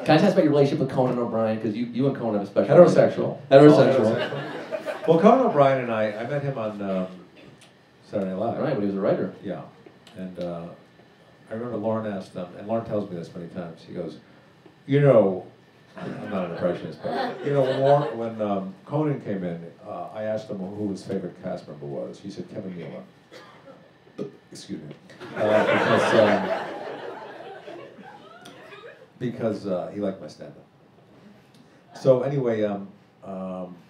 Can I just ask about your relationship with Conan O'Brien? Because you and Conan have a special... Heterosexual. Heterosexual. Well, Conan O'Brien and I met him on Saturday Night Live. Right, when he was a writer. Yeah. And I remember Lauren asked them, and Lauren tells me this many times, she goes, you know, I'm not an impressionist, but, you know, when Conan came in, I asked him who his favorite cast member was. He said Kevin Nealon. Excuse me. Because he liked my stand-up. So anyway,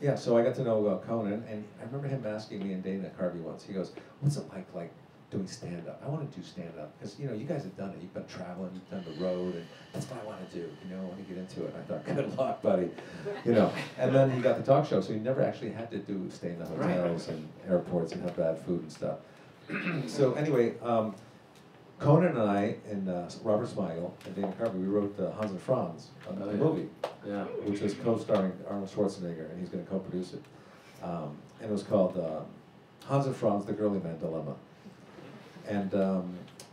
yeah, so I got to know Conan, and I remember him asking me and Dana Carvey once, he goes, what's it like doing stand-up? I want to do stand-up, because, you know, you guys have done it. You've been traveling, you've done the road, and that's what I want to do, you know, I want to get into it. And I thought, good luck, buddy, you know. And then he got the talk show, so he never actually had to stay in the hotels and airports and have bad food and stuff. So anyway, Conan and I and Robert Smigel and Dana Carvey, we wrote Hans and Franz, the movie, which was co-starring Arnold Schwarzenegger, and he's going to co-produce it. And it was called Hans and Franz, The Girly Man Dilemma. And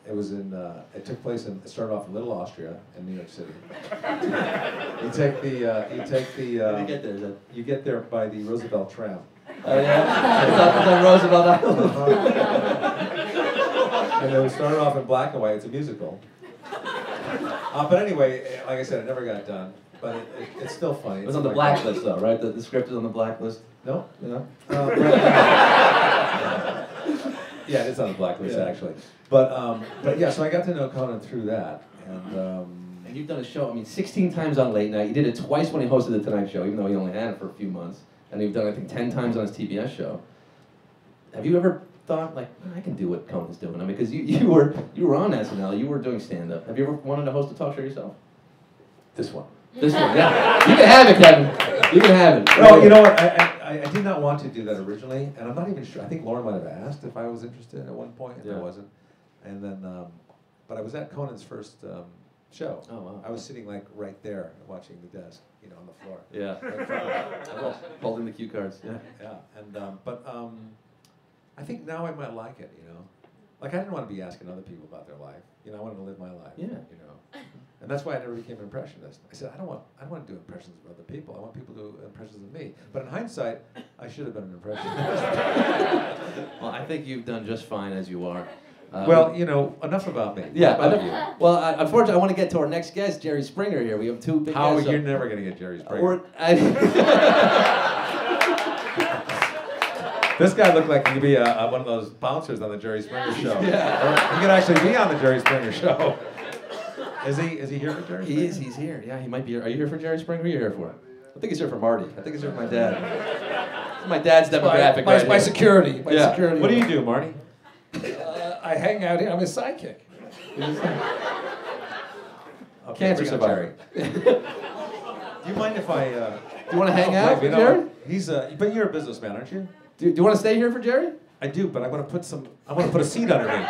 it was it took place it started off in Little Austria in New York City. You get there by the Roosevelt tram. Oh yeah? It's on Roosevelt Island. And it started off in black and white. It's a musical. But anyway, like I said, it never got done. But it's still funny. It was on the blacklist, though, right? The script is on the blacklist. No. Yeah. Yeah, it is on the blacklist actually. But yeah, so I got to know Conan through that, And you've done a show, I mean, 16 times on Late Night. You did it twice when he hosted The Tonight Show, even though he only had it for a few months. And you've done, I think, 10 times on his TBS show. Have you ever thought, like, I can do what Conan's doing? I mean, because you were on SNL, you were doing stand-up. Have you ever wanted to host a talk show yourself? This one. This one, yeah. You can have it, Kevin. You can have it. No, you know what? I did not want to do that originally, and I'm not even sure. I think Lauren might have asked if I was interested at one point, and I wasn't. And then, but I was at Conan's first show. Oh, wow. I was sitting like right there watching the desk, you know, on the floor. Yeah. Right holding the cue cards. Yeah. Yeah. And but I think now I might like it, you know. Like I didn't want to be asking other people about their life. You know, I wanted to live my life. Yeah. You know. And that's why I never became an impressionist. I said, I don't want to do impressions of other people. I want people to do impressions of me. But in hindsight, I should have been an impressionist. Well, I think you've done just fine as you are. Well, you know, enough about me. Yeah. Well, unfortunately, I want to get to our next guest, Jerry Springer. Here, we have two big. How guests. You're never going to get Jerry Springer. This guy looked like he could be one of those bouncers on the Jerry Springer show. Yeah. He could actually be on the Jerry Springer show. Is he here for Jerry Springer? He's here. Yeah, he might be here. Are you here for Jerry Springer? Who are you here for? I think he's here for Marty. I think he's here for my dad. It's my dad's demographic. My security. My security. What do you do, Marty? I hang out here. I'm his sidekick. Okay, Cancer survivor. Do you mind if I... do you want to hang out with Jerry? But you're a businessman, aren't you? Do you want to stay here for Jerry? I do, but I want to put a seat under me.